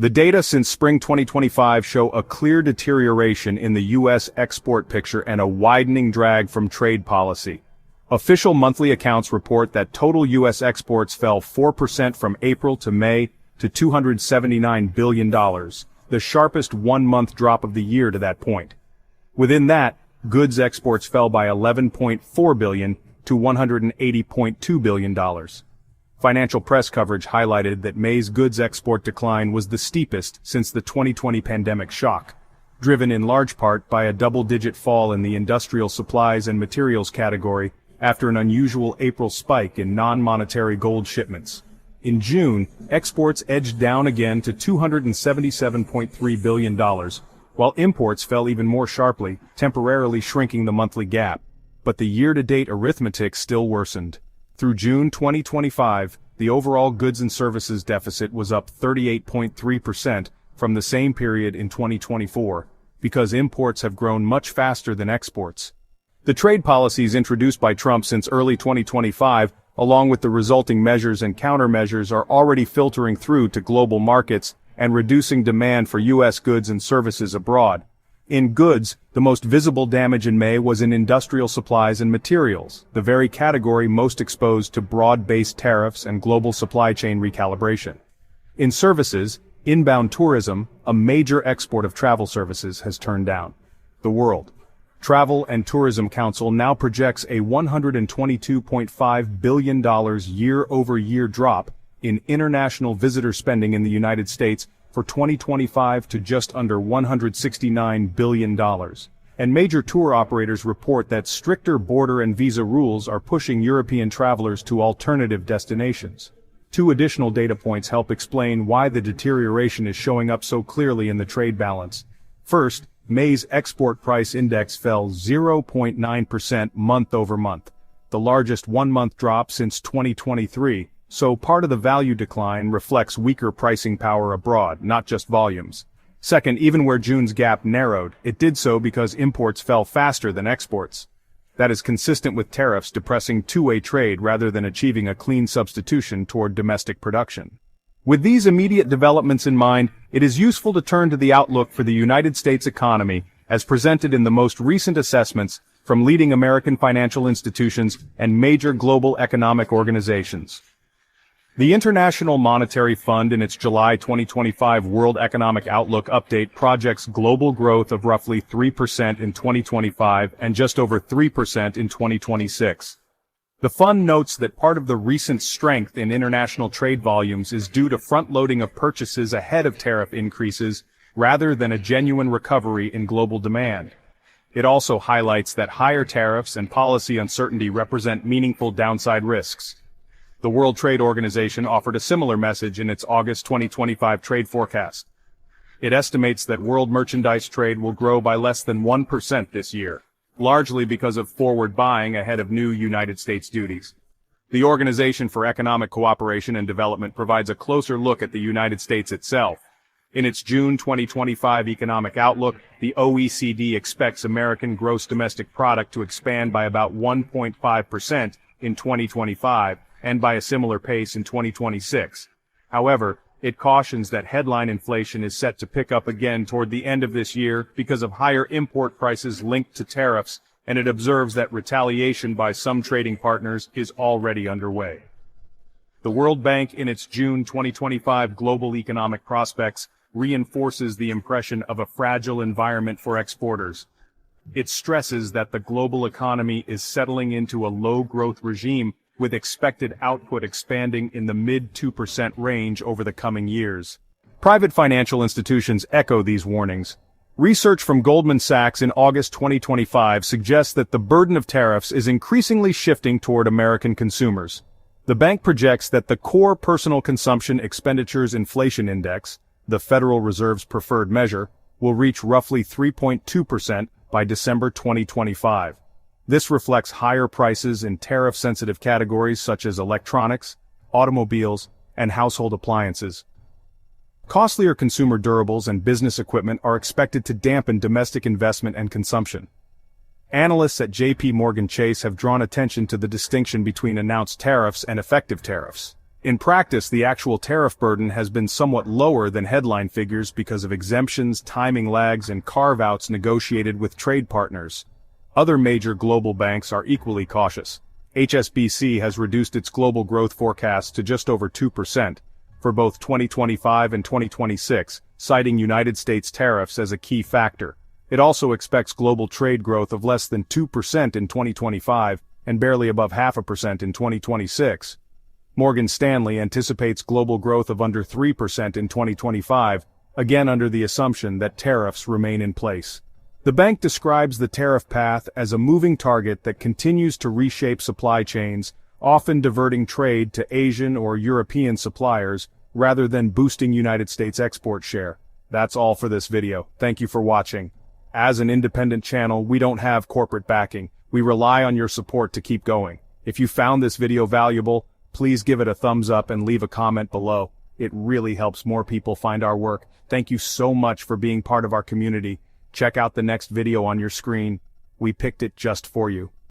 The data since spring 2025 show a clear deterioration in the U.S. export picture and a widening drag from trade policy. Official monthly accounts report that total U.S. exports fell 4% from April to May to $279 billion, the sharpest one-month drop of the year to that point. Within that, goods exports fell by $11.4 billion to $180.2 billion. Financial press coverage highlighted that May's goods export decline was the steepest since the 2020 pandemic shock, driven in large part by a double-digit fall in the industrial supplies and materials category after an unusual April spike in non-monetary gold shipments. In June, exports edged down again to $277.3 billion, while imports fell even more sharply, temporarily shrinking the monthly gap. But the year-to-date arithmetic still worsened. Through June 2025, the overall goods and services deficit was up 38.3% from the same period in 2024, because imports have grown much faster than exports. The trade policies introduced by Trump since early 2025, along with the resulting measures and countermeasures, are already filtering through to global markets and reducing demand for U.S. goods and services abroad. In goods, the most visible damage in May was in industrial supplies and materials, the very category most exposed to broad-based tariffs and global supply chain recalibration. In services, inbound tourism, a major export of travel services, has turned down. The World Travel and Tourism Council now projects a $122.5 billion year-over-year drop in international visitor spending in the United States for 2025 to just under $169 billion. And major tour operators report that stricter border and visa rules are pushing European travelers to alternative destinations. Two additional data points help explain why the deterioration is showing up so clearly in the trade balance. First, May's export price index fell 0.9% month over month, the largest one-month drop since 2023. So part of the value decline reflects weaker pricing power abroad, not just volumes. Second, even where June's gap narrowed, it did so because imports fell faster than exports. That is consistent with tariffs depressing two-way trade rather than achieving a clean substitution toward domestic production. With these immediate developments in mind, it is useful to turn to the outlook for the United States economy as presented in the most recent assessments from leading American financial institutions and major global economic organizations. The International Monetary Fund in its July 2025 World Economic Outlook update projects global growth of roughly 3% in 2025 and just over 3% in 2026. The fund notes that part of the recent strength in international trade volumes is due to front-loading of purchases ahead of tariff increases rather than a genuine recovery in global demand. It also highlights that higher tariffs and policy uncertainty represent meaningful downside risks. The World Trade Organization offered a similar message in its August 2025 trade forecast. It estimates that world merchandise trade will grow by less than 1% this year, largely because of forward buying ahead of new United States duties. The Organization for Economic Cooperation and Development provides a closer look at the United States itself. In its June 2025 economic outlook, the OECD expects American gross domestic product to expand by about 1.5% in 2025, and by a similar pace in 2026. However, it cautions that headline inflation is set to pick up again toward the end of this year because of higher import prices linked to tariffs, and it observes that retaliation by some trading partners is already underway. The World Bank, in its June 2025 Global Economic Prospects, reinforces the impression of a fragile environment for exporters. It stresses that the global economy is settling into a low-growth regime with expected output expanding in the mid-2% range over the coming years. Private financial institutions echo these warnings. Research from Goldman Sachs in August 2025 suggests that the burden of tariffs is increasingly shifting toward American consumers. The bank projects that the core personal consumption expenditures inflation index, the Federal Reserve's preferred measure, will reach roughly 3.2% by December 2025. This reflects higher prices in tariff-sensitive categories such as electronics, automobiles, and household appliances. Costlier consumer durables and business equipment are expected to dampen domestic investment and consumption. Analysts at J.P. Morgan Chase have drawn attention to the distinction between announced tariffs and effective tariffs. In practice, the actual tariff burden has been somewhat lower than headline figures because of exemptions, timing lags, and carve-outs negotiated with trade partners. Other major global banks are equally cautious. HSBC has reduced its global growth forecast to just over 2% for both 2025 and 2026, citing United States tariffs as a key factor. It also expects global trade growth of less than 2% in 2025 and barely above 0.5% in 2026. Morgan Stanley anticipates global growth of under 3% in 2025, again under the assumption that tariffs remain in place. The bank describes the tariff path as a moving target that continues to reshape supply chains, often diverting trade to Asian or European suppliers rather than boosting United States export share. That's all for this video. Thank you for watching. As an independent channel, we don't have corporate backing. We rely on your support to keep going. If you found this video valuable, please give it a thumbs up and leave a comment below. It really helps more people find our work. Thank you so much for being part of our community. Check out the next video on your screen. We picked it just for you.